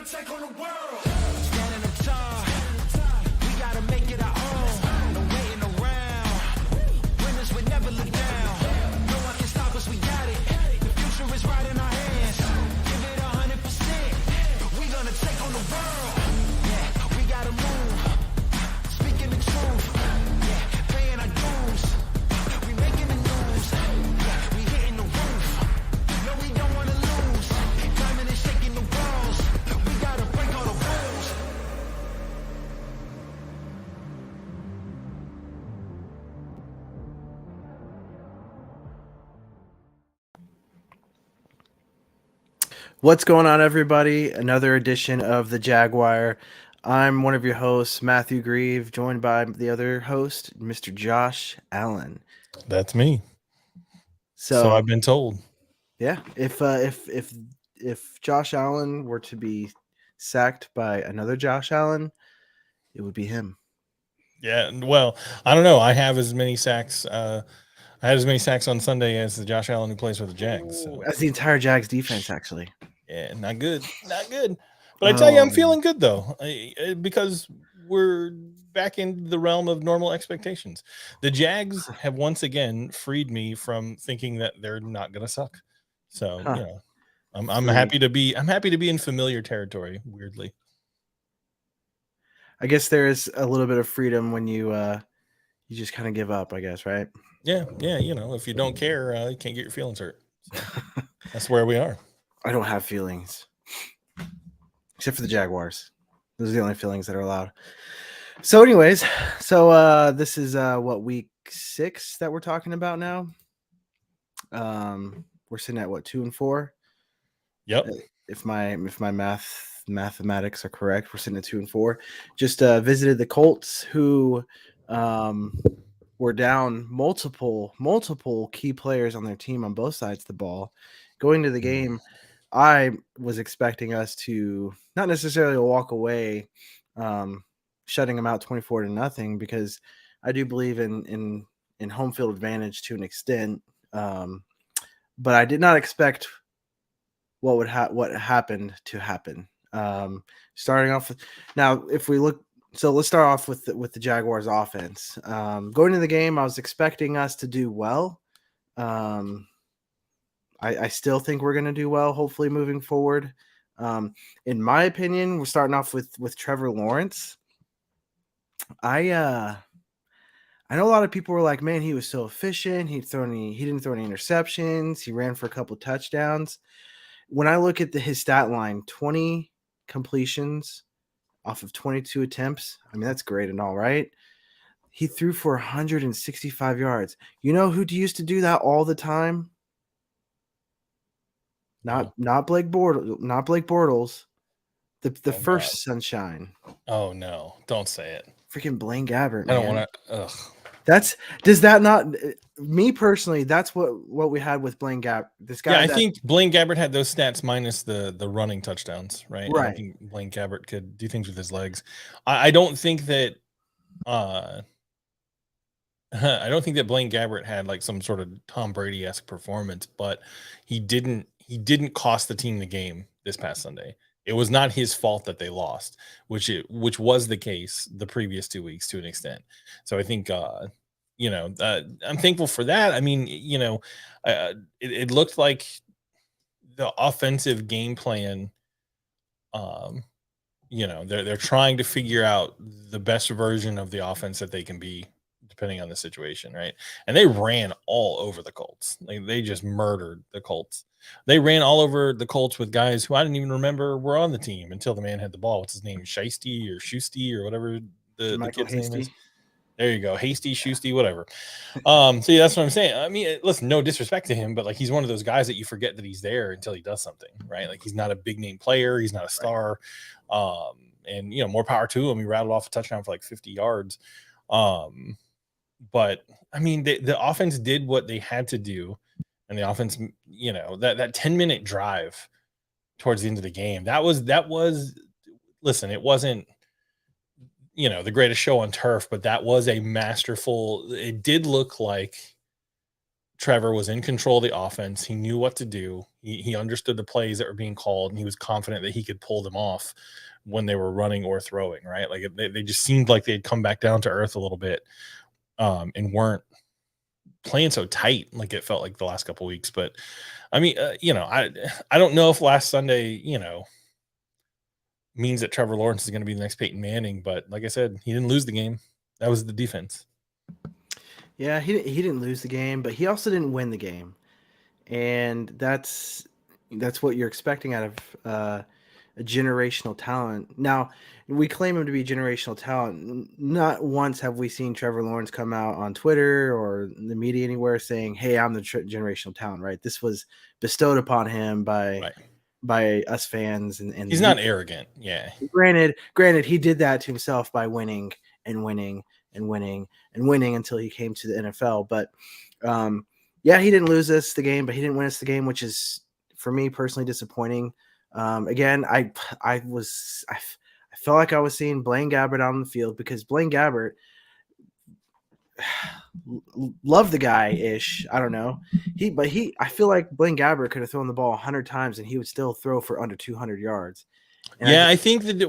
gonna take on the world. Standing up tall, we gotta make it our own. No waiting around. Winners would never look down. No one can stop us, we got it. The future is right in our hands. Give it 100%. We gonna take on the world. Yeah, we gotta move. Speaking the truth. Yeah, paying our dues. We making the news. Yeah, we hitting the roof. No, we don't wanna lose. Diamond is shaking the walls. We gotta break all the rules. What's going on, everybody? Another edition of the Jaguar. I'm one of your hosts, Matthew Grieve, joined by the other host, Mr. Josh Allen. That's me. So So I've been told. yeah, if Josh Allen were to be sacked by another Josh Allen, it would be him. Yeah, well, I don't know. I have as many sacks. I had as many sacks on Sunday as the Josh Allen who plays for the Jags. So. That's the entire Jags defense, actually. Yeah, not good. Not good. But I tell you, I'm feeling good, though, because we're back in the realm of normal expectations. The Jags have once again freed me from thinking that they're not going to suck. So, you know, I'm happy to be in familiar territory, weirdly. I guess there is a little bit of freedom when you just kind of give up, I guess, right? Yeah, you know, if you don't care, you can't get your feelings hurt. So that's where we are. I don't have feelings. Except for the Jaguars. Those are the only feelings that are allowed. So anyways, this is week 6 that we're talking about now. We're sitting at 2-4. Yep. If my mathematics are correct, we're sitting at 2-4. Just visited the Colts, who were down multiple key players on their team on both sides of the ball. Going to the game, I was expecting us to not necessarily walk away, shutting them out 24-0, because I do believe in home field advantage to an extent. But I did not expect what happened to happen. Starting off now, if we look, so let's start off with the Jaguars offense. Going to the game, I was expecting us to do well. I still think we're going to do well, hopefully, moving forward. In my opinion, we're starting off with Trevor Lawrence. I know a lot of people were like, man, he was so efficient. He didn't throw any interceptions. He ran for a couple touchdowns. When I look at his stat line, 20 completions off of 22 attempts. I mean, that's great and all, right? He threw for 165 yards. You know who used to do that all the time? Not Blake Bortles. The first God. Sunshine. Oh no! Don't say it. Freaking Blaine Gabbert. I don't want to. Does that not? Me personally, that's what we had with Blaine Gabbert. This guy. Yeah, I think Blaine Gabbert had those stats minus the running touchdowns, right? Right. I think Blaine Gabbert could do things with his legs. I don't think that. I don't think that Blaine Gabbert had like some sort of Tom Brady-esque performance, but he didn't cost the team the game this past Sunday. It was not his fault that they lost, which was the case the previous 2 weeks to an extent. So I think I'm thankful for that. I mean, it looked like the offensive game plan. They're trying to figure out the best version of the offense that they can be, depending on the situation, right? And they ran all over the Colts. Like, they just murdered the Colts. They ran all over the Colts with guys who I didn't even remember were on the team until the man had the ball. What's his name? Shiesty or Shusty or whatever the kid's name is. There you go. Hasty, Shusty, whatever. See, that's what I'm saying. I mean, listen, no disrespect to him, but like, he's one of those guys that you forget that he's there until he does something, right? Like, he's not a big name player. He's not a star. And more power to him. He rattled off a touchdown for like 50 yards. But I mean, the offense did what they had to do. And the offense, that 10-minute drive towards the end of the game, that was, listen, it wasn't, the greatest show on turf, but that was a masterful, it did look like Trevor was in control of the offense. He knew what to do. He understood the plays that were being called, and he was confident that he could pull them off when they were running or throwing, right? Like they just seemed like they'd come back down to earth a little bit, and weren't playing so tight like it felt like the last couple weeks. But I mean, I don't know if last Sunday, means that Trevor Lawrence is going to be the next Peyton Manning. But like I said, he didn't lose the game. That was the defense. Yeah, he didn't lose the game, but he also didn't win the game, and that's what you're expecting out of a generational talent. Now, we claim him to be generational talent. Not once have we seen Trevor Lawrence come out on Twitter or the media anywhere saying, "Hey, I'm the generational talent." Right? This was bestowed upon him by us fans, and He's not arrogant. Yeah. Granted, he did that to himself by winning and winning and winning and winning until he came to the NFL. But yeah, he didn't lose us the game, but he didn't win us the game, which is for me personally disappointing. Again, I felt like I was seeing Blaine Gabbert on the field because Blaine Gabbert, love the guy ish. I don't know. I feel like Blaine Gabbert could have thrown the ball 100 times and he would still throw for under 200 yards. And Yeah, I think that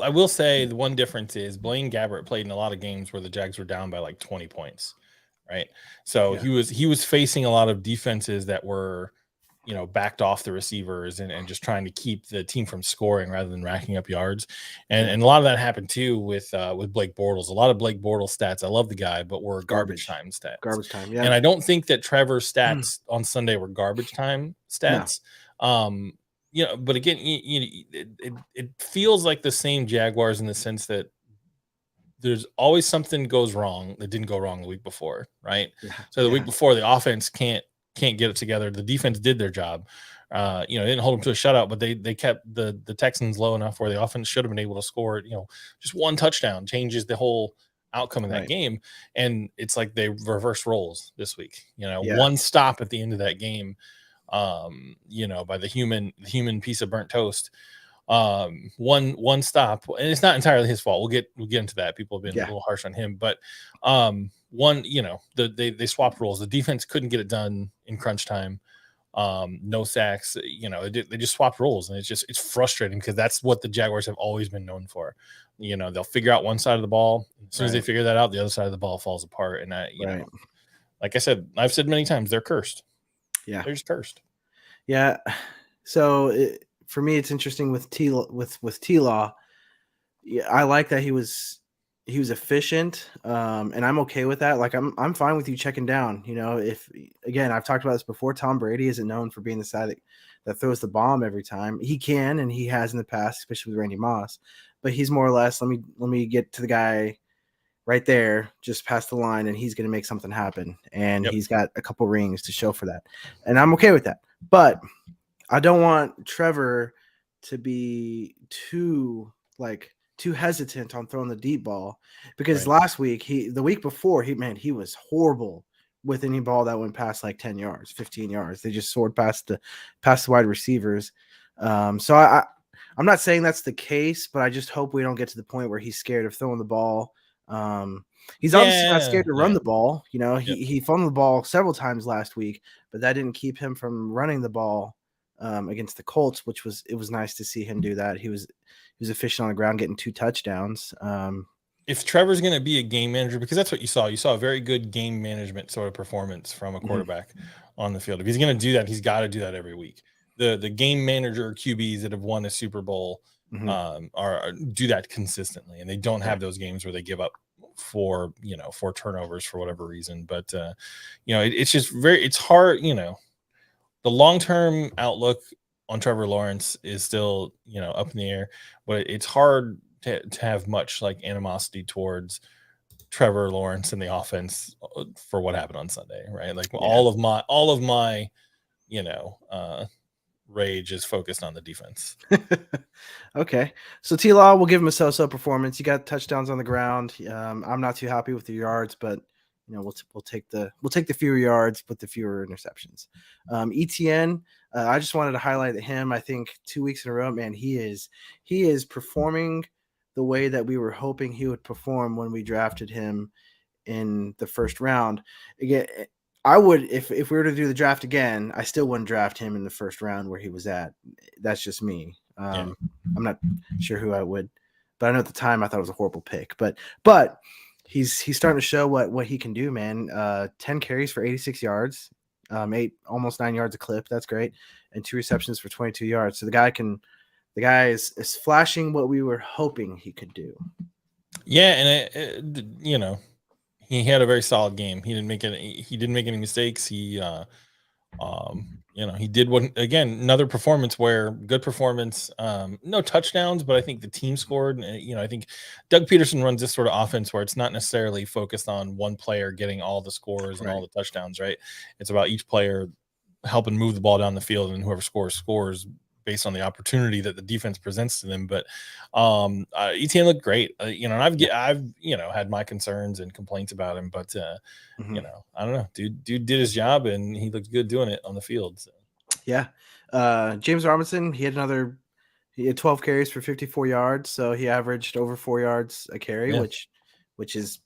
I will say the one difference is Blaine Gabbert played in a lot of games where the Jags were down by like 20 points, right? So Yeah. he was facing a lot of defenses that were, backed off the receivers and just trying to keep the team from scoring rather than racking up yards. And a lot of that happened too with Blake Bortles. A lot of Blake Bortles stats, I love the guy, but were garbage time stats. Garbage time, yeah. And I don't think that Trevor's stats on Sunday were garbage time stats. No. But again, it feels like the same Jaguars in the sense that there's always something goes wrong that didn't go wrong the week before, right? Yeah. So the week before, the offense can't get it together. The defense did their job. They didn't hold them to a shutout, but they kept the Texans low enough where the offense should have been able to score. Just one touchdown changes the whole outcome of that game, and it's like they reverse roles this week. One stop at the end of that game. By the human piece of burnt toast. One stop, and it's not entirely his fault. We'll get into that. People have been a little harsh on him, but they swapped roles. The defense couldn't get it done in crunch time. No sacks. They just swapped roles, and it's frustrating because that's what the Jaguars have always been known for. They'll figure out one side of the ball. As soon as they figure that out, the other side of the ball falls apart. And like I said, I've said many times, they're cursed. Yeah, they're just cursed. Yeah. So for me, it's interesting with T-Law. Yeah, I like that he was efficient, and I'm okay with that. Like I'm fine with you checking down. If again, I've talked about this before. Tom Brady isn't known for being the side that throws the bomb every time. He can, and he has in the past, especially with Randy Moss. But he's more or less let me get to the guy right there, just past the line, and he's going to make something happen. And he's got a couple rings to show for that, and I'm okay with that. But I don't want Trevor to be too hesitant on throwing the deep ball because last week, the week before, he was horrible with any ball that went past like 10 yards, 15 yards. They just soared past the wide receivers. So I'm not saying that's the case, but I just hope we don't get to the point where he's scared of throwing the ball. He's obviously not scared to run the ball. He fumbled the ball several times last week, but that didn't keep him from running the ball against the Colts, which was nice to see him do that. He was efficient on the ground, getting 2 touchdowns. If Trevor's going to be a game manager, because that's what you saw a very good game management sort of performance from a quarterback on the field. If he's going to do that, he's got to do that every week. The game manager QBs that have won a Super Bowl do that consistently, and they don't have those games where they give up for turnovers for whatever reason. But it's just it's hard. The long-term outlook on Trevor Lawrence is still up in the air, but it's hard to have much like animosity towards Trevor Lawrence and the offense for what happened on Sunday, right? Like all of my rage is focused on the defense. Okay, so T-Law, we'll give him a so-so performance. You got touchdowns on the ground. I'm not too happy with the yards, but we'll take the fewer yards, but the fewer interceptions. ETN, I just wanted to highlight him. I think 2 weeks in a row, man, he is performing the way that we were hoping he would perform when we drafted him in the first round. Again, I would if we were to do the draft again, I still wouldn't draft him in the first round where he was at. That's just me. I'm not sure who I would, but I know at the time I thought it was a horrible pick. But he's starting to show what he can do, man. 10 carries for 86 yards, almost 9 yards a clip. That's great, and 2 receptions for 22 yards. So the guy is flashing what we were hoping he could do. Yeah, and you know, he had a very solid game. He didn't make any mistakes. He you know, he did another performance where good performance, no touchdowns, but I think the team scored. And, you know, I think Doug Peterson runs this sort of offense where it's not necessarily focused on one player getting all the scores and all the touchdowns, right? It's about each player helping move the ball down the field, and whoever scores based on the opportunity that the defense presents to them. But ETN looked great, you know, and I've you know, had my concerns and complaints about him, but you know, I don't know, dude did his job and he looked good doing it on the field. So. Yeah. James Robinson, he had 12 carries for 54 yards, so he averaged over 4 yards a carry, which is,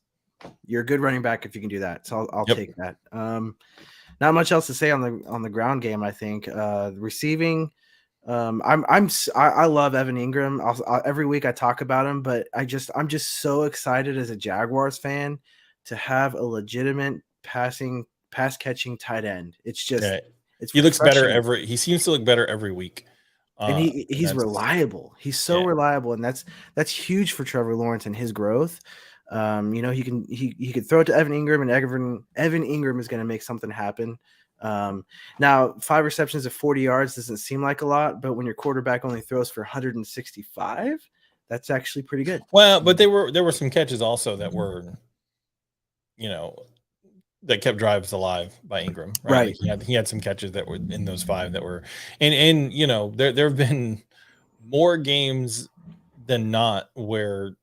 you're a good running back if you can do that. So I'll take that. Not much else to say on the ground game. I think the receiving. I love Evan Ingram. Every week I talk about him, but I'm just so excited as a Jaguars fan to have a legitimate pass catching tight end. It's just he looks better he seems to look better every week. And he's reliable. He's so reliable, and that's huge for Trevor Lawrence and his growth. You know, he could throw it to Evan Ingram, and Evan Ingram is going to make something happen. Now 5 receptions of 40 yards doesn't seem like a lot, but when your quarterback only throws for 165, that's actually pretty good. Well, but there were some catches also that were, you know, that kept drives alive by Ingram, right? Like he had some catches that were in those 5 that were, and you know, there have been more games than not where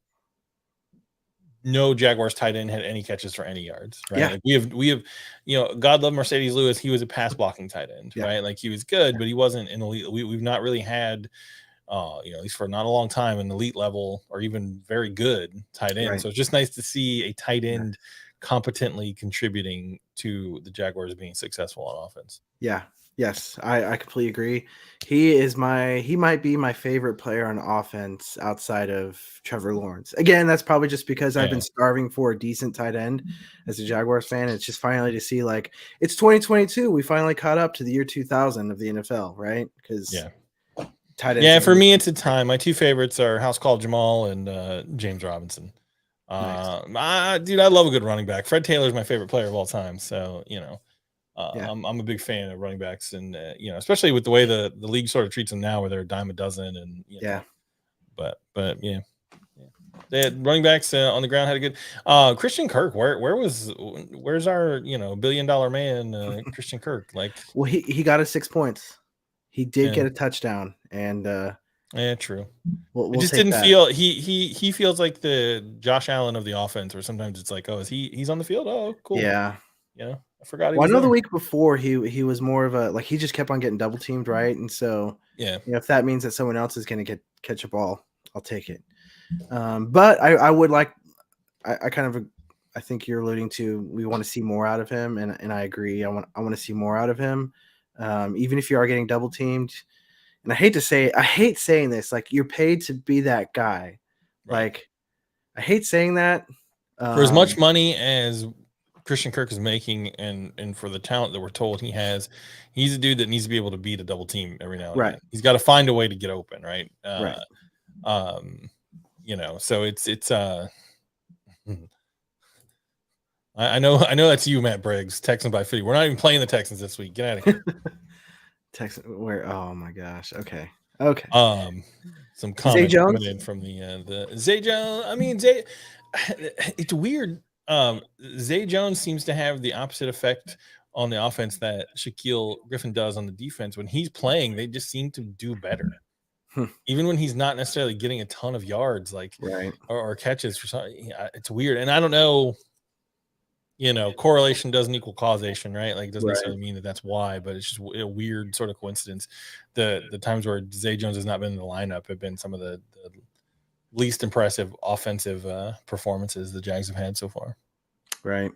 no Jaguars tight end had any catches for any yards, right? Yeah. Like we have, you know, God love Mercedes Lewis. He was a pass blocking tight end, right? Like he was good, but he wasn't an elite. We've not really had, you know, at least for not a long time, an elite level or even very good tight end. So it's just nice to see a tight end competently contributing to the Jaguars being successful on offense. Yeah. Yes, I completely agree. He might be my favorite player on offense outside of Trevor Lawrence. Again, that's probably just because I've been starving for a decent tight end as a Jaguars fan. It's just finally to see, like, it's 2022. We finally caught up to the year 2000 of the NFL, right? Because tight ends. Yeah, for me, it's a time. My 2 favorites are House Call Jamal and James Robinson. Dude, I love a good running back. Fred Taylor is my favorite player of all time. So, you know. I'm a big fan of running backs, and you know, especially with the way the league sort of treats them now, where they're a dime a dozen, and you know, but yeah, they had running backs on the ground had a good. Christian Kirk, where's our, you know, $1 billion man, Christian Kirk? Like, well, he got us 6 points. He did get a touchdown, and true. We'll it just didn't feel he feels like the Josh Allen of the offense, where sometimes it's like, oh, he's on the field? Oh, cool. Yeah. You know, I forgot. Well, I know the week before he was more of a, like, he just kept on getting double teamed, right? And so you know, if that means that someone else is going to catch a ball, I'll take it. But I would like, I think you're alluding to, we want to see more out of him, and I agree. I want to see more out of him, even if you are getting double teamed. And I hate saying this, like, you're paid to be that guy. Like, I hate saying that. For as much money as Christian Kirk is making, and for the talent that we're told he has, he's a dude that needs to be able to beat a double team every now and then. He's got to find a way to get open, right? You know, so it's I know that's you, Matt Briggs, Texans by 50. We're not even playing the Texans this week. Get out of here. Texans, where? Oh my gosh. Okay. Some comments coming in from the Zay Jones. I mean, Zay, it's weird. Zay Jones seems to have the opposite effect on the offense that Shaquille Griffin does on the defense. When he's playing, they just seem to do better. Even when he's not necessarily getting a ton of yards, like or catches for something. It's weird. And I don't know, you know, correlation doesn't equal causation, right? Like, it doesn't necessarily mean that that's why, but it's just a weird sort of coincidence. The times where Zay Jones has not been in the lineup have been some of the least impressive offensive performances the Jags have had so far. Right.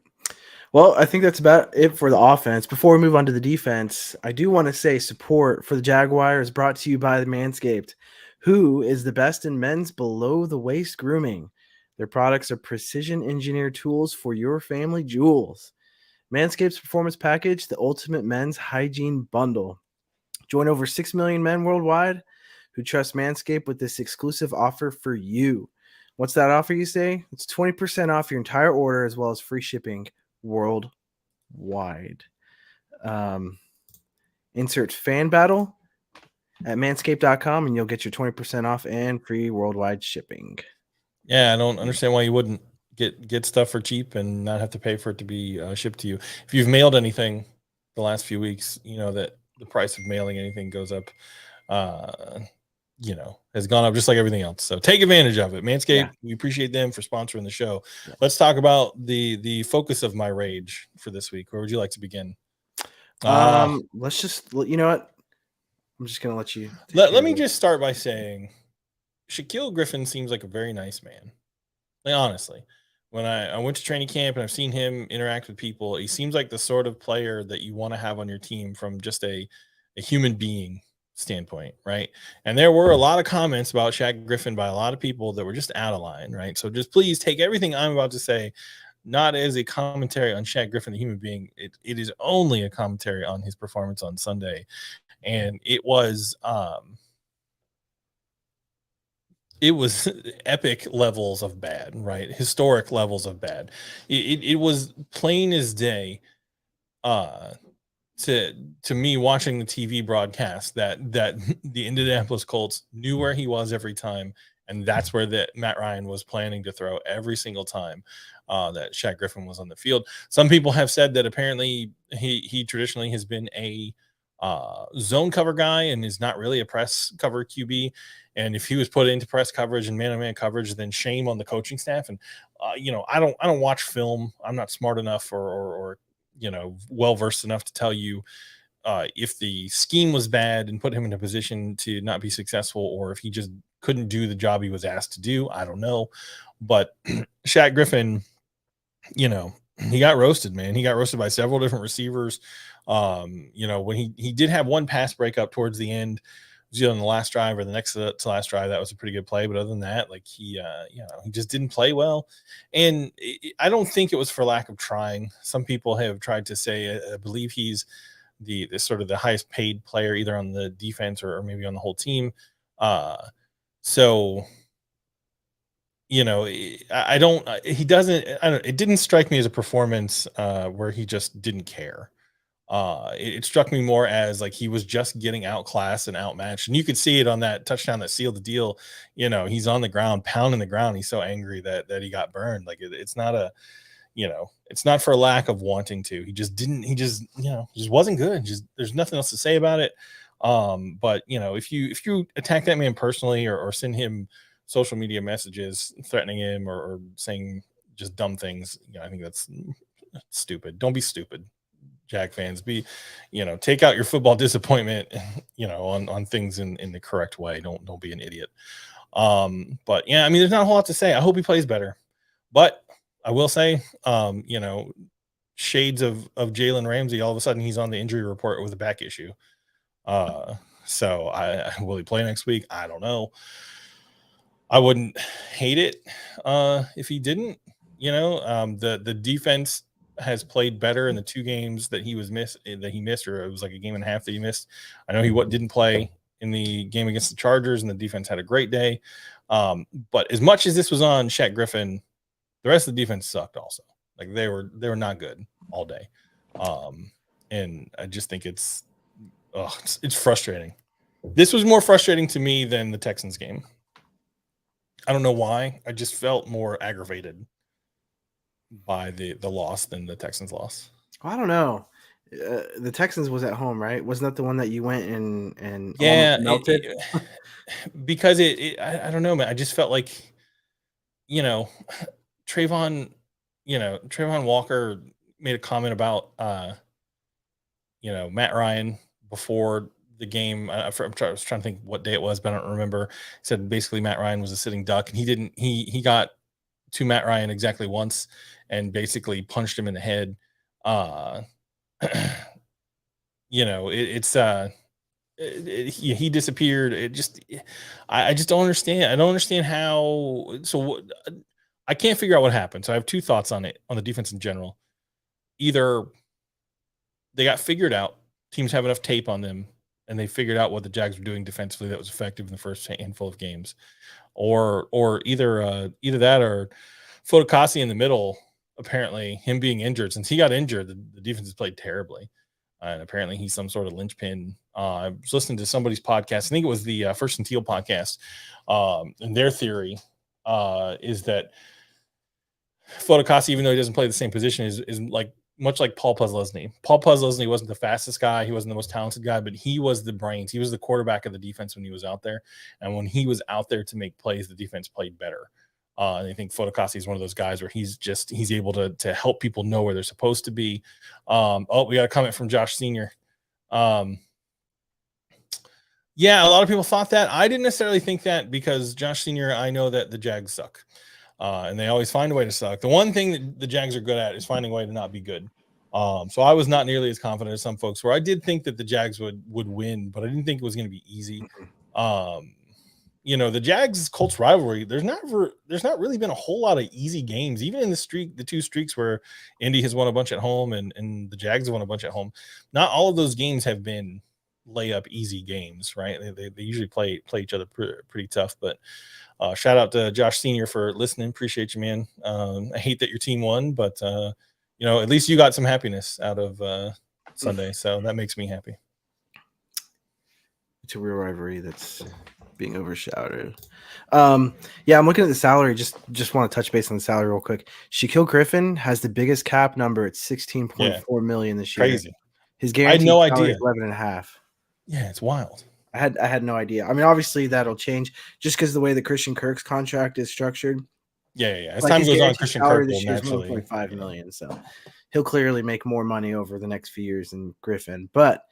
Well, I think that's about it for the offense. Before we move on to the defense, I do want to say support for the Jaguars brought to you by the Manscaped, who is the best in men's below the waist grooming. Their products are precision engineered tools for your family jewels. Manscaped's performance package, the ultimate men's hygiene bundle. Join over 6 million men worldwide who trust Manscaped with this exclusive offer for you. What's that offer, you say? It's 20% off your entire order as well as free shipping worldwide. Um, insert fan battle at manscaped.com and you'll get your 20% off and free worldwide shipping. Yeah, I don't understand why you wouldn't get stuff for cheap and not have to pay for it to be shipped to you. If you've mailed anything the last few weeks, you know that the price of mailing anything goes up. Has gone up just like everything else. So take advantage of it. Manscaped, Yeah. we appreciate them for sponsoring the show. Yeah. Let's talk about the focus of my rage for this week. Where would you like to begin? Let's just, you know what? I'm just going to let you. Let me just start by saying Shaquille Griffin seems like a very nice man. Like, honestly, when I went to training camp and I've seen him interact with people, he seems like the sort of player that you want to have on your team from just a human being standpoint, right? And there were a lot of comments about Shaq Griffin by a lot of people that were just out of line, right? So just please take everything I'm about to say not as a commentary on Shaq Griffin, the human being. It is only a commentary on his performance on Sunday. And it was epic levels of bad, right? Historic levels of bad. It was plain as day to me watching the TV broadcast that the Indianapolis Colts knew where he was every time, and that's where that Matt Ryan was planning to throw every single time that Shaq Griffin was on the field. Some people have said that apparently he traditionally has been a zone cover guy and is not really a press cover QB. And if he was put into press coverage and man-on-man coverage, then shame on the coaching staff. And I don't watch film. I'm not smart enough or well versed enough to tell you if the scheme was bad and put him in a position to not be successful, or if he just couldn't do the job he was asked to do. I don't know, but Shaq Griffin, he got roasted, man. He got roasted by several different receivers. When he did have one pass breakup towards the end, it was either on the last drive or the next to last drive. That was a pretty good play. But other than that, like he just didn't play well. And I don't think it was for lack of trying. Some people have tried to say, I believe he's the sort of the highest paid player either on the defense or maybe on the whole team. So it didn't strike me as a performance where he just didn't care. It struck me more as like he was just getting outclassed and outmatched, and you could see it on that touchdown that sealed the deal. He's on the ground pounding the ground. He's so angry that he got burned. Like it's not it's not for lack of wanting to. He just wasn't good. There's nothing else to say about it. But if you attack that man personally or send him social media messages threatening him or saying just dumb things, I think that's stupid. Don't be stupid. Jag fans, take out your football disappointment, on things in the correct way. Don't be an idiot. But yeah, I mean, there's not a whole lot to say. I hope he plays better, but I will say, shades of Jalen Ramsey. All of a sudden, he's on the injury report with a back issue. So will he play next week? I don't know. I wouldn't hate it if he didn't. The defense has played better in the two games that he missed, or it was like a game and a half that he missed. I know he didn't play in the game against the Chargers, and the defense had a great day. But as much as this was on Shaq Griffin, the rest of the defense sucked also. Like they were not good all day. And I just think it's frustrating. This was more frustrating to me than the Texans game. I don't know why. I just felt more aggravated by the loss than the Texans loss. I don't know. The Texans was at home, right? Wasn't that the one that you went and melted? Because I don't know, man. I just felt like, Trayvon Walker made a comment about, Matt Ryan before the game. I was trying to think what day it was, but I don't remember. He said basically Matt Ryan was a sitting duck, and he got to Matt Ryan exactly once and basically punched him in the head. Uh, he disappeared. I just don't understand. I don't understand how. I can't figure out what happened. So I have two thoughts on it, on the defense in general. Either they got figured out, teams have enough tape on them, and they figured out what the Jags were doing defensively that was effective in the first handful of games, or either that or Fotokasi in the middle. Apparently, him being injured, since he got injured, the defense has played terribly. And apparently he's some sort of linchpin. I was listening to somebody's podcast. I think it was the First and Teal podcast. And their theory is that Fotokasi, even though he doesn't play the same position, is like much like Paul Puzzlesny. Paul Puzzlesny wasn't the fastest guy. He wasn't the most talented guy, but he was the brains. He was the quarterback of the defense when he was out there. And when he was out there to make plays, the defense played better. And I think Fotokasi is one of those guys where he's able to help people know where they're supposed to be. We got a comment from Josh Senior. Yeah, a lot of people thought that. I didn't necessarily think that because Josh Senior, I know that the Jags suck. And they always find a way to suck. The one thing that the Jags are good at is finding a way to not be good. So I was not nearly as confident as some folks were. I did think that the Jags would win, but I didn't think it was going to be easy. The Jags Colts rivalry, there's not really been a whole lot of easy games, even in the two streaks where Indy has won a bunch at home and the Jags have won a bunch at home. Not all of those games have been layup easy games, right? They usually play each other pretty tough. But shout out to Josh Senior for listening. Appreciate you, man. I hate that your team won, but at least you got some happiness out of Sunday, so that makes me happy. It's a real rivalry that's being overshadowed. I'm looking at the salary. Just want to touch base on the salary real quick. Shaquille Griffin has the biggest cap number at $16.4 million this year. Crazy. His guaranteed I had no salary idea. is 11.5. Yeah, it's wild. I had no idea. I mean, obviously that'll change just because the way the Christian Kirk's contract is structured. Yeah. As time goes on, Christian Kirk will naturally $1.5 million. So he'll clearly make more money over the next few years than Griffin. But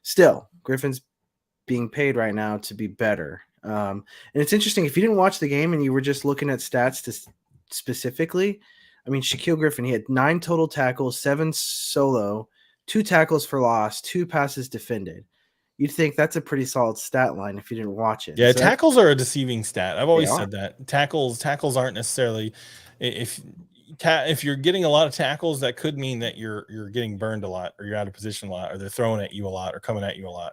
still, Griffin's being paid right now to be better. And it's interesting, if you didn't watch the game and you were just looking at stats specifically, I mean, Shaquille Griffin, he had 9 total tackles, 7 solo, 2 tackles for loss, 2 passes defended. You'd think that's a pretty solid stat line if you didn't watch it. Yeah, so tackles are a deceiving stat. I've always said that. Tackles aren't necessarily, if you're getting a lot of tackles, that could mean that you're getting burned a lot, or you're out of position a lot, or they're throwing at you a lot, or coming at you a lot.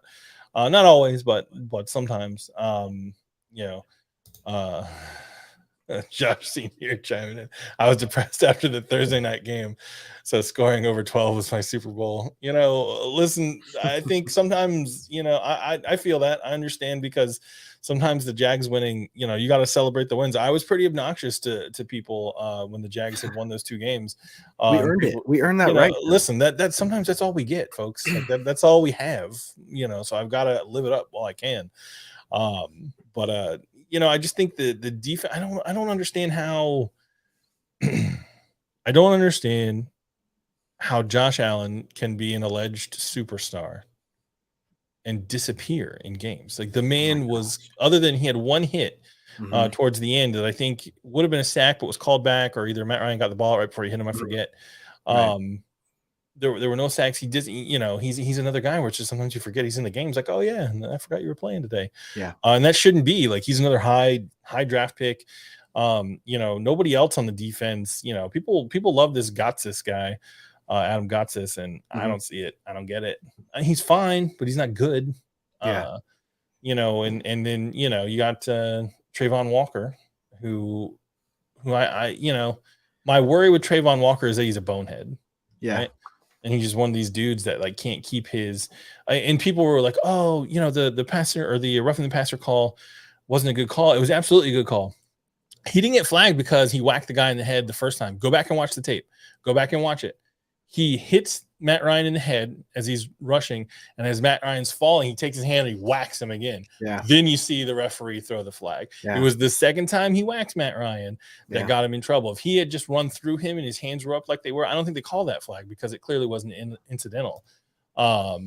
Not always, but sometimes. Josh Senior chiming in. I was depressed after the Thursday night game, so scoring over 12 was my Super Bowl. Listen, I think sometimes, I feel that. I understand, because sometimes the Jags winning, you got to celebrate the wins. I was pretty obnoxious to people when the Jags had won those 2 games. We earned it. We earned that right. Listen, that sometimes that's all we get, folks. Like that's all we have. So I've got to live it up while I can. I just think the defense. I don't understand how. I don't understand how Josh Allen can be an alleged superstar and disappear in games. Like, the man was, other than he had one hit towards the end that I think would have been a sack, but was called back, or either Matt Ryan got the ball right before he hit him. I forget. Right. There were no sacks. He did, he's another guy where it's just sometimes you forget he's in the game. He's like, oh yeah, I forgot you were playing today. Yeah. And that shouldn't be. Like, he's another high draft pick. Nobody else on the defense, people love this Gotsis guy, Adam Gotsis, and I don't see it. I don't get it. He's fine, but he's not good. Yeah. And then, you got Trayvon Walker, who I my worry with Trayvon Walker is that he's a bonehead. Yeah. Right? And he's just one of these dudes that, like, can't keep his. And people were like, "Oh, the passer, or the roughing the passer call wasn't a good call." It was absolutely a good call. He didn't get flagged because he whacked the guy in the head the first time. Go back and watch the tape. Go back and watch it. He hits Matt Ryan in the head as he's rushing, and as Matt Ryan's falling, he takes his hand and he whacks him again. Yeah. Then you see the referee throw the flag. Yeah. It was the second time he whacked Matt Ryan that got him in trouble. If he had just run through him and his hands were up like they were, I don't think they call that flag, because it clearly wasn't incidental. Or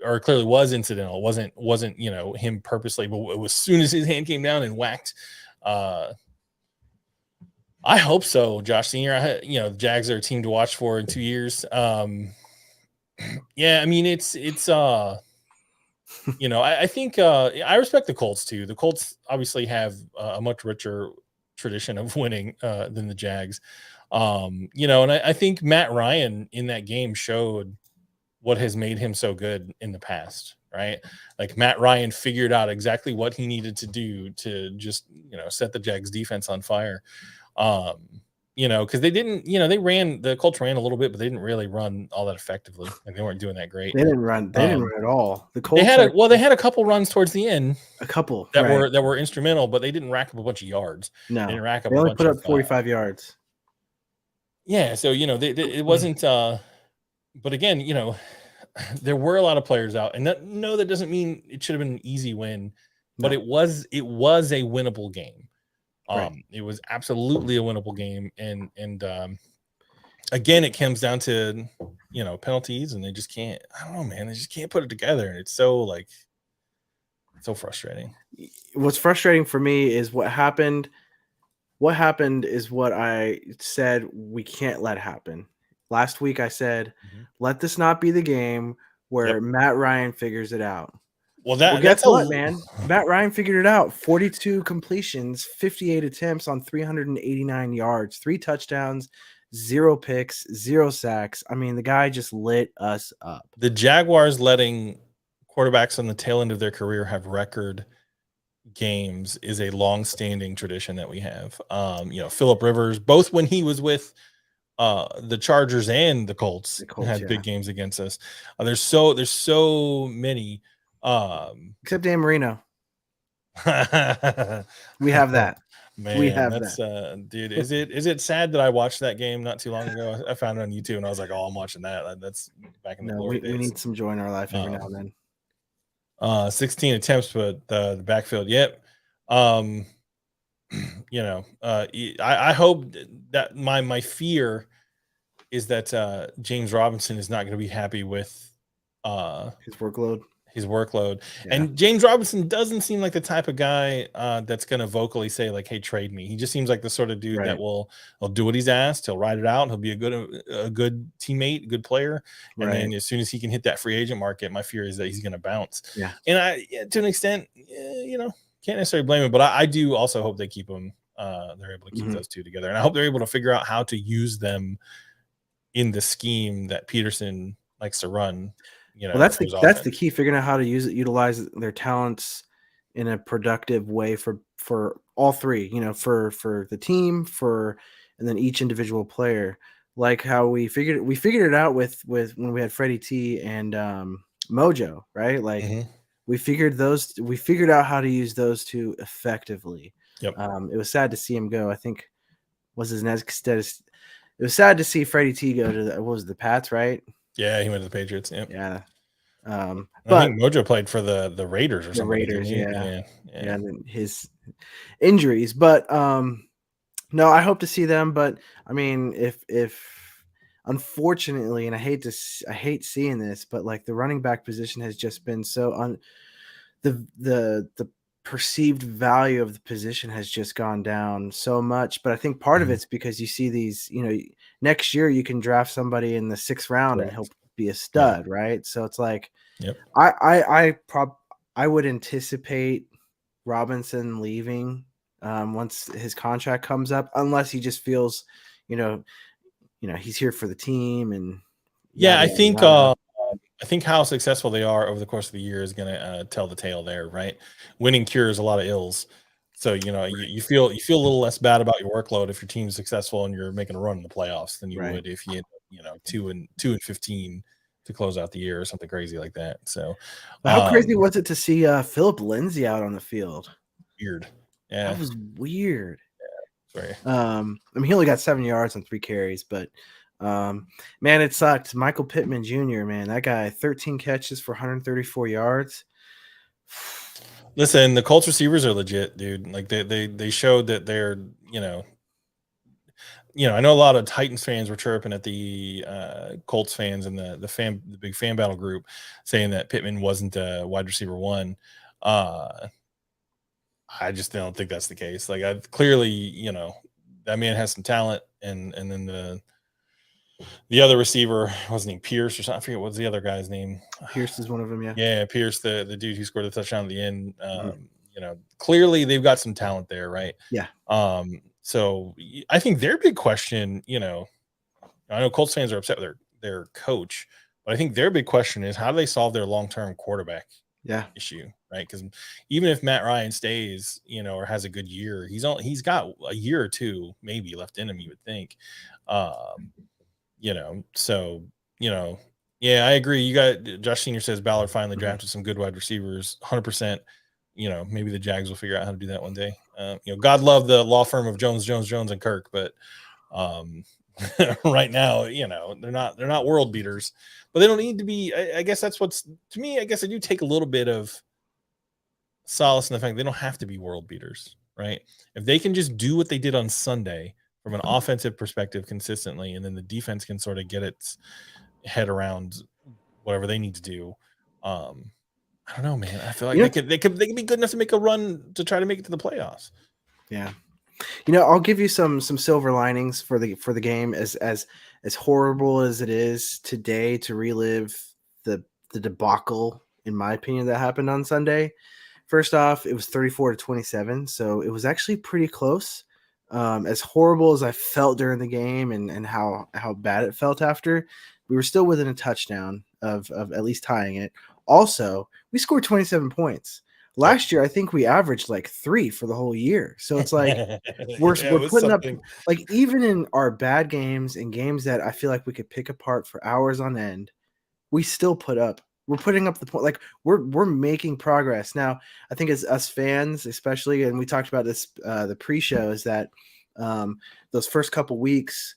it clearly was incidental. It wasn't him purposely, but it was as soon as his hand came down and whacked I hope so, Josh Senior. The Jags are a team to watch for in 2 years. Yeah, I mean it's I think I respect the Colts too. The Colts obviously have a much richer tradition of winning than the Jags. And I think Matt Ryan in that game showed what has made him so good in the past, right? Like Matt Ryan figured out exactly what he needed to do to just, set the Jags defense on fire. Because they didn't, the Colts ran a little bit, but they didn't really run all that effectively. Like they weren't doing that great. They didn't run. They didn't run at all. The Colts they had a couple runs towards the end, a couple that right. were instrumental, but they didn't rack up a bunch of yards. No, they didn't rack up. They a only bunch put up of, 45 yards. Yeah, so it wasn't. But again, there were a lot of players out, and that doesn't mean it should have been an easy win, but No. it was a winnable game. Right. It was absolutely a winnable game, and again, it comes down to penalties, and they just can't. I don't know, man. They just can't put it together, and it's so frustrating. What's frustrating for me is what happened. What happened is what I said we can't let happen. Last week I said, let this not be the game where Matt Ryan figures it out. Well, guess what, man? Matt Ryan figured it out. 42 completions, 58 attempts on 389 yards, 3 touchdowns, 0 picks, 0 sacks. I mean, the guy just lit us up. The Jaguars letting quarterbacks on the tail end of their career have record games is a long-standing tradition that we have. Phillip Rivers, both when he was with the Chargers and the Colts had big games against us. There's so many. Except Dan Marino. We have that. Man, we have that's that. Dude, is it sad that I watched that game not too long ago? I found it on YouTube and I was like, oh, I'm watching that. That's back in the glory days. We need some joy in our life every now and then. 16 attempts, but the backfield, yep. I hope that my fear is that James Robinson is not going to be happy with his workload. Yeah. And James Robinson doesn't seem like the type of guy that's going to vocally say like, hey, trade me. He just seems like the sort of dude that will do what he's asked. He'll ride it out. He'll be a good teammate, a good player. And then as soon as he can hit that free agent market, my fear is that he's going to bounce. Yeah. And to an extent, can't necessarily blame him, but I do also hope they keep him. They're able to keep those two together. And I hope they're able to figure out how to use them in the scheme that Peterson likes to run. That's the key, figuring out how to utilize their talents in a productive way for all three, for the team, and then each individual player. Like how we figured it out with when we had Freddie T and Mojo, right? Like we figured out how to use those two effectively. Yep. It was sad to see him go. I think was his next. It was sad to see Freddie T go to the Pats, right? Yeah, he went to the Patriots. Yep. Yeah. But I think Mojo played for the Raiders or something. Raiders, yeah. And his injuries, but no, I hope to see them. But I mean, if unfortunately, and I hate seeing this, but like the running back position has just been so the perceived value of the position has just gone down so much. But I think part of it's because you see these, next year you can draft somebody in the 6th round and he'll be a stud, right? So it's like, I would anticipate Robinson leaving once his contract comes up, unless he just feels, he's here for the team. And I think how successful they are over the course of the year is going to tell the tale there, right? Winning cures a lot of ills. So, you feel a little less bad about your workload if your team's successful and you're making a run in the playoffs than you would if you end up, 2-15 to close out the year or something crazy like that. So how crazy was it to see Philip Lindsay out on the field? Weird. Yeah. That was weird. Yeah. I mean, he only got 7 yards on 3 carries, but man, it sucked. Michael Pittman Jr., man, that guy, 13 catches for 134 yards. Listen, the Colts receivers are legit, dude. Like they showed that they're, I know a lot of Titans fans were chirping at the Colts fans and the big fan battle group saying that Pittman wasn't a wide receiver 1. I just don't think that's the case. Like clearly, that man has some talent, and then the other receiver wasn't he Pierce or something? I forget what's the other guy's name. Pierce is one of them. Yeah. Yeah, Pierce, the dude who scored the touchdown at the end. Mhm. You know, clearly they've got some talent there, right? Yeah. So I think their big question, you know, I know Colts fans are upset with their coach, but I think their big question is how do they solve their long-term quarterback Yeah. issue, right? Because even if Matt Ryan stays, you know, or has a good year, he's got a year or two maybe left in him, you would think. You know, so you know, yeah, I agree. You got Josh Senior says Ballard finally drafted some good wide receivers, 100%. You know, maybe the Jags will figure out how to do that one day. You know, God love the law firm of Jones, and Kirk, but right now, you know, they're not world beaters, but they don't need to be. I guess that's what's to me. I guess I do take a little bit of solace in the fact they don't have to be world beaters, right? If they can just do what they did on Sunday from an offensive perspective consistently, and then the defense can sort of get its head around whatever they need to do. I don't know, man. I feel like they could be good enough to make a run to try to make it to the playoffs. Yeah. You know, I'll give you some silver linings for the game as horrible as it is today to relive the debacle, in my opinion, that happened on Sunday. First off, it was 34-27, so it was actually pretty close. As horrible as I felt during the game and how bad it felt after, we were still within a touchdown of at least tying it. Also, we scored 27 points. Last year, I think we averaged like 3 for the whole year. So it's like we're putting up, like, even in our bad games and games that I feel like we could pick apart for hours on end, we still we're putting up the point. Like we're making progress. Now, I think as us fans, especially, and we talked about this the pre-show, is that those first couple weeks,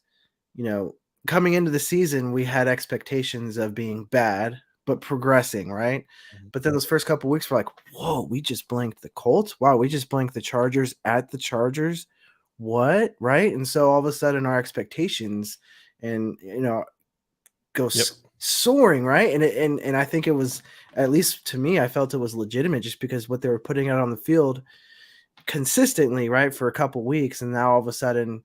you know, coming into the season, we had expectations of being bad but progressing, right? But then those first couple weeks were like, whoa, we just blanked the Colts. Wow, we just blanked the Chargers at the Chargers. What? Right? And so all of a sudden our expectations and, you know, go soaring, right? And I think it was, at least to me, I felt it was legitimate just because what they were putting out on the field consistently, right, for a couple weeks. And now all of a sudden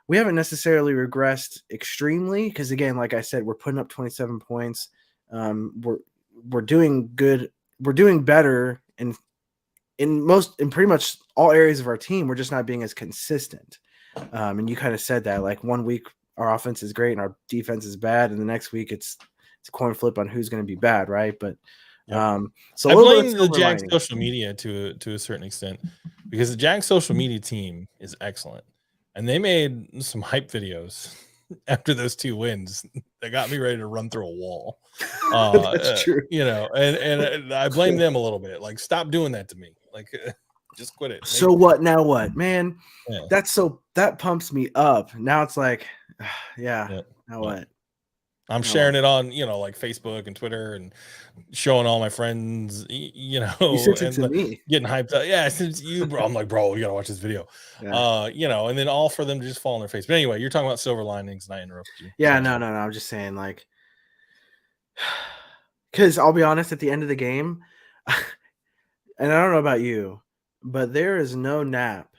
we haven't necessarily regressed extremely because, again, like I said, we're putting up 27 points. We're doing good. We're doing better in pretty much all areas of our team. We're just not being as consistent. And you kind of said that, like, one week our offense is great and our defense is bad, and the next week it's a coin flip on who's going to be bad, right? But so I blame the Jags social media to a certain extent because the Jags social media team is excellent, and they made some hype videos after those 2 wins that got me ready to run through a wall. That's true. You know, and I blame them a little bit. Like, stop doing that to me. Like, just quit it. So what? Now what, man? Yeah. That pumps me up. Now it's like, now what? I'm sharing it on, you know, like Facebook and Twitter and showing all my friends, you know, You sent it and to me. getting hyped up. Yeah, since you, bro. I'm like, bro, you gotta watch this video. Yeah. You know, and then all for them to just fall on their face. But anyway, you're talking about silver linings, and I interrupted you. Yeah, no. I'm just saying, like, because I'll be honest, at the end of the game, and I don't know about you, but there is no nap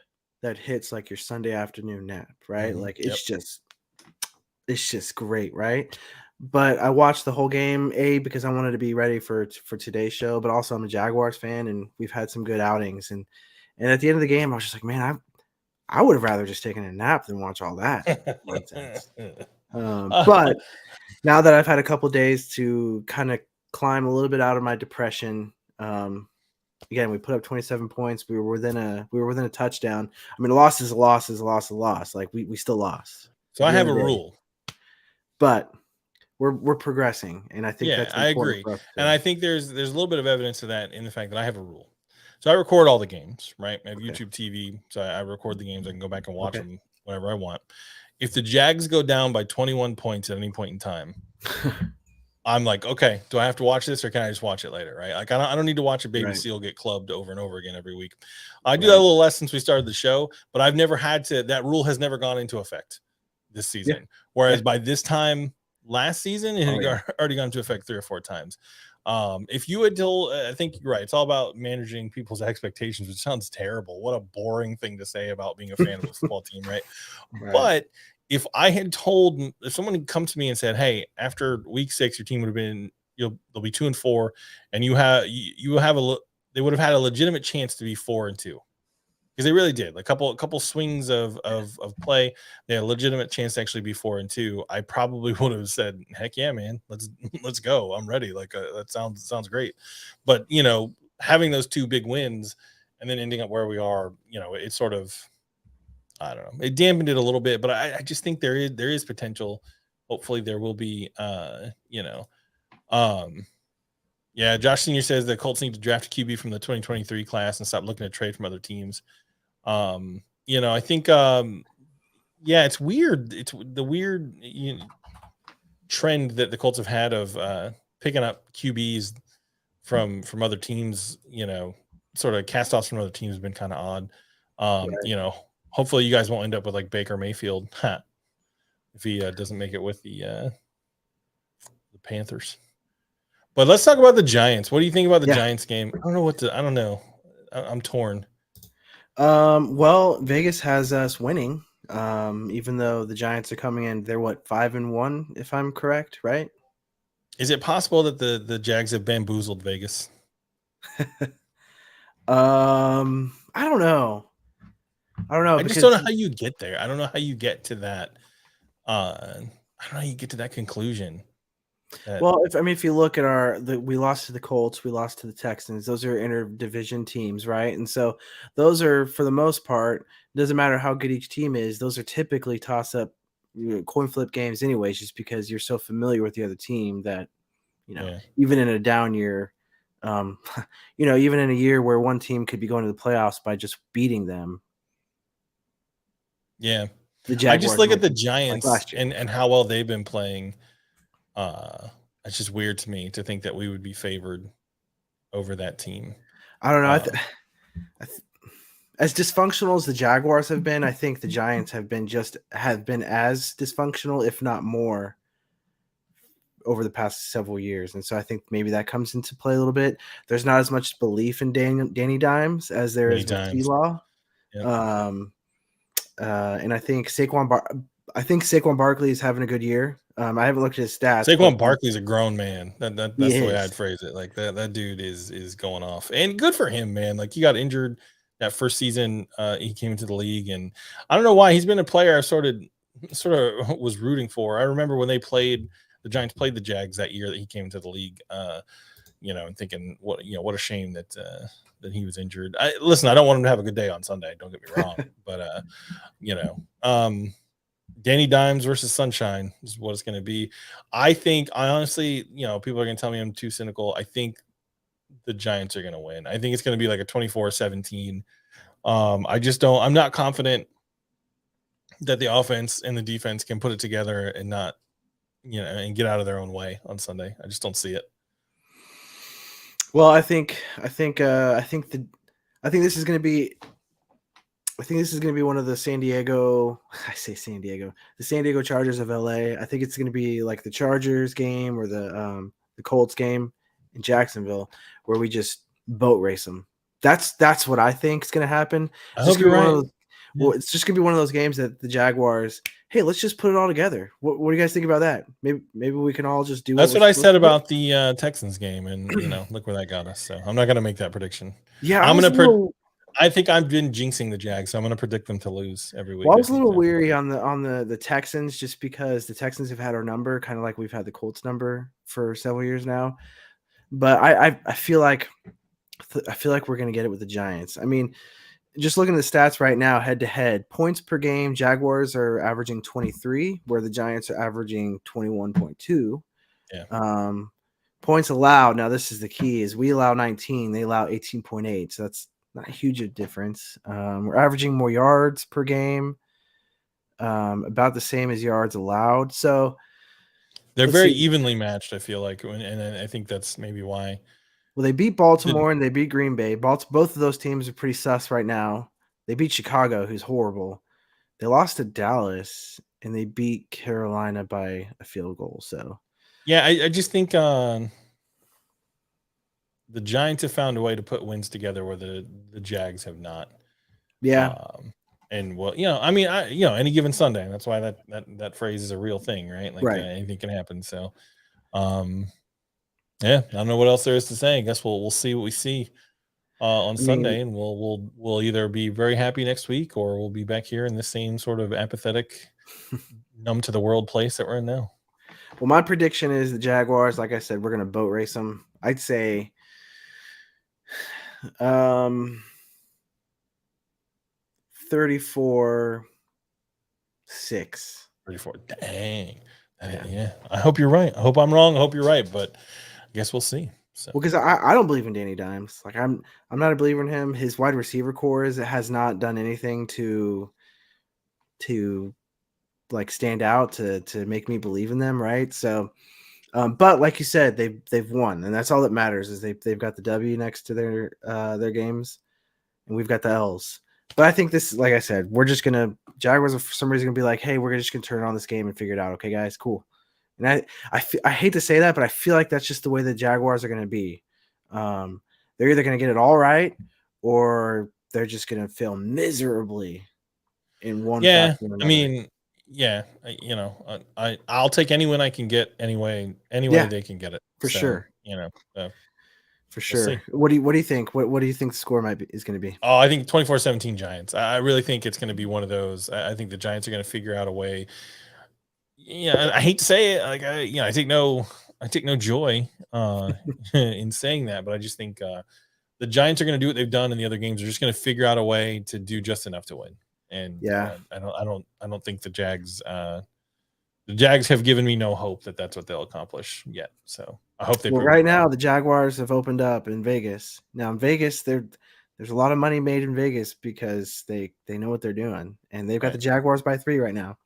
that hits like your Sunday afternoon nap, right? Like it's just great, right? But I watched the whole game, because I wanted to be ready for today's show, but also I'm a Jaguars fan and we've had some good outings. And at the end of the game, I was just like, man, I would have rather just taken a nap than watch all that nonsense. But now that I've had a couple days to kind of climb a little bit out of my depression, again, we put up 27 points. We were within a touchdown. I mean, a loss is a loss is a loss is a loss. Like we still lost. So I have a rule, but we're progressing, and I think that's important. I agree. And I think there's a little bit of evidence of that in the fact that I have a rule. So I record all the games, right? I have YouTube TV, so I record the games. I can go back and watch them whenever I want. If the Jags go down by 21 points at any point in time, I'm like, okay, do I have to watch this or can I just watch it later? Right. Like I don't need to watch a baby seal get clubbed over and over again every week. I do that a little less since we started the show, but I've never had to, that rule has never gone into effect this season. Whereas by this time last season, it had already gone into effect 3 or 4 times. If you had told, I think you're right. It's all about managing people's expectations, which sounds terrible. What a boring thing to say about being a fan of a football team, right? Right. But if I had told, if someone had come to me and said, "Hey, after week 6, your team would have been, they'll be 2-4, and you have they would have had a legitimate chance to be 4-2." Because they really did. Like a couple swings of play, they had a legitimate chance to actually be 4-2. I probably would have said, "Heck yeah, man, let's go. I'm ready." Like that sounds great. But having those two big wins and then ending up where we are, it's sort of, I don't know. It dampened it a little bit, but I just think there is potential. Hopefully, there will be. Um, yeah. Josh Senior says the Colts need to draft a QB from the 2023 class and stop looking at trade from other teams. I think yeah, it's weird. It's the weird trend that the Colts have had of picking up QBs from other teams, sort of cast offs from other teams has been kind of odd. Hopefully you guys won't end up with like Baker Mayfield if he doesn't make it with the Panthers. But let's talk about the Giants. What do you think about the Giants game? I don't know. I'm torn. Well, Vegas has us winning. Even though the Giants are coming in, they're what, 5-1, if I'm correct, right? Is it possible that the Jags have bamboozled Vegas? I don't know. I just don't know how you get there. I don't know how you get to that. I don't know how you get to that conclusion. Well, if you look at we lost to the Colts, we lost to the Texans. Those are interdivision teams, right? And so those are, for the most part, doesn't matter how good each team is. Those are typically toss up coin flip games, anyways, just because you're so familiar with the other team that even in a down year, even in a year where one team could be going to the playoffs by just beating them. Yeah, the Jaguars, I just look at the Giants like and how well they've been playing. It's just weird to me to think that we would be favored over that team. I don't know. As dysfunctional as the Jaguars have been, I think the Giants have been as dysfunctional, if not more, over the past several years. And so I think maybe that comes into play a little bit. There's not as much belief in Danny Dimes as there is with T-Law. Yep. And I think Saquon Barkley is having a good year. I haven't looked at his stats. Saquon Barkley's a grown man. That's the way I'd phrase it. Like that dude is going off, and good for him, man. Like he got injured that first season. He came into the league, and I don't know why he's been a player I sort of was rooting for. I remember when the Giants played the Jags that year that he came into the league. And thinking what a shame that he was injured. I don't want him to have a good day on Sunday. Don't get me wrong, but Danny Dimes versus Sunshine is what it's going to be. I honestly, people are going to tell me I'm too cynical. I think the Giants are going to win. I think it's going to be like a 24-17. I'm not confident that the offense and the defense can put it together and not, and get out of their own way on Sunday. I just don't see it. Well, I think this is going to be. I think this is going to be one of the San Diego Chargers of LA. I think it's going to be like the Chargers game or the Colts game in Jacksonville, where we just boat race them. That's what I think is going to happen. I hope you're right. Well, it's just going to be one of those games that the Jaguars, hey, let's just put it all together. What do you guys think about that? Maybe we can all just do. That's what I said about the Texans game, and look where that got us. So I'm not going to make that prediction. Yeah, I think I've been jinxing the Jags, so I'm going to predict them to lose every week. Well, I was a little weary on the Texans, just because the Texans have had our number, kind of like we've had the Colts number for several years now. But I feel like we're going to get it with the Giants. I mean, just looking at the stats right now, head to head, points per game, Jaguars are averaging 23, where the Giants are averaging 21.2. Yeah. Points allowed. Now, this is the key: is we allow 19, they allow 18.8. So that's not a huge difference. We're averaging more yards per game, about the same as yards allowed. So they're very evenly matched, I feel like, and I think that's maybe why. Well, they beat Baltimore and they beat Green Bay. Both of those teams are pretty sus right now. They beat Chicago, who's horrible. They lost to Dallas, and they beat Carolina by a field goal. So, yeah, I just think the Giants have found a way to put wins together where the Jags have not. Yeah. And well, I mean, any given Sunday. That's why that phrase is a real thing, right? Like Right. anything can happen. So, yeah, I don't know what else there is to say. I guess we'll see what we see on I mean, Sunday, and we'll either be very happy next week, or we'll be back here in the same sort of apathetic, numb to the world place that we're in now. well, my prediction is the Jaguars. Like I said, we're gonna boat race them. I'd say, 34-6. 34. Dang. Yeah. Yeah. I hope you're right. I hope I'm wrong. I hope you're right, but I guess we'll see. So Well, because I don't believe in Danny Dimes. Like I'm not a believer in him. His wide receiver core has not done anything to like stand out to make me believe in them, right? So, but like you said, they've won, and that's all that matters. Is they've got the W next to their games, and we've got the L's. But I think this, like I said, we're just gonna Jaguars are for some reason gonna be like, hey, we're just gonna turn on this game and figure it out. Okay, guys, cool. And I hate to say that, but I feel like that's just the way the Jaguars are gonna be. They're either gonna get it all right, or they're just gonna fail miserably in one yeah, fashion or I another. mean, yeah, I'll take any win I can get anyway Yeah, they can get it. for So, sure. For we'll see. sure. What do you think? What do you think the score is going to be? Oh, I think 24-17 Giants. I really think it's going to be one of those. I think the Giants are going to figure out a way. Yeah, I hate to say it. Like I take no joy in saying that, but I just think the Giants are going to do what they've done in the other games. They're just going to figure out a way to do just enough to win. And Yeah. I don't think the Jags have given me no hope that that's what they'll accomplish yet. So I hope they Well, prove me right wrong. now the Jaguars have opened up in Vegas. Now in Vegas, there's a lot of money made in Vegas because they know what they're doing, and they've got Right. the Jaguars by 3 right now.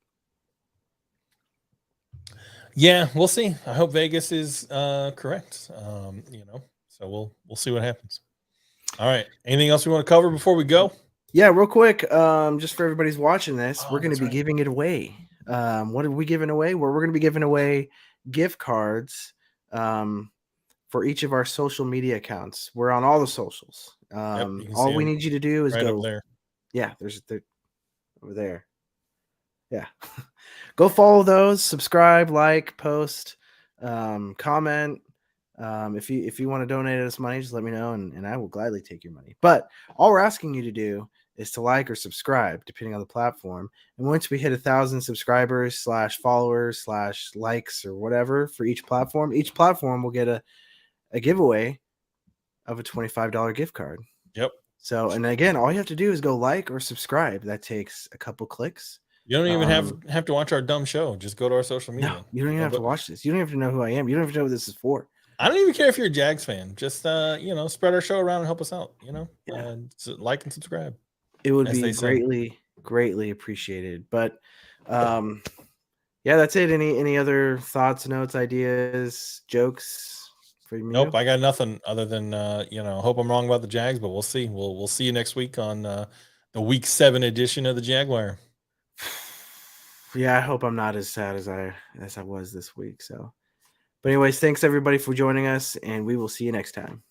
Yeah, we'll see. I hope Vegas is correct. So we'll see what happens. All right. Anything else we want to cover before we go? Yeah, real quick, just for everybody's watching this, Oh, we're going to that's be right. giving it away. What are we giving away? We're going to be giving away gift cards for each of our social media accounts. We're on all the socials. Yep, you can All see we them need you to do is right go. over there. Yeah, they're over there. Yeah. Go follow those, subscribe, like, post, comment. If you want to donate us money, just let me know and I will gladly take your money. But all we're asking you to do is to like or subscribe, depending on the platform. And once we hit 1,000 subscribers / followers / likes or whatever for each platform will get a giveaway of a $25 gift card. Yep. So, and again, all you have to do is go like or subscribe. That takes a couple clicks. You don't even have to watch our dumb show. Just go to our social media. No, you don't even have to watch this. You don't even have to know who I am. You don't even have to know what this is for. I don't even care if you're a Jags fan. Just spread our show around and help us out. Yeah. Like and subscribe. It would as be they say. greatly appreciated. But yeah, that's it. Any other thoughts, notes, ideas, jokes for you? Nope, I got nothing other than hope I'm wrong about the Jags, but we'll see. We'll see you next week on the week 7 edition of the Jaguar. Yeah, I hope I'm not as sad as I was this week. So, but anyways, thanks everybody for joining us, and we will see you next time.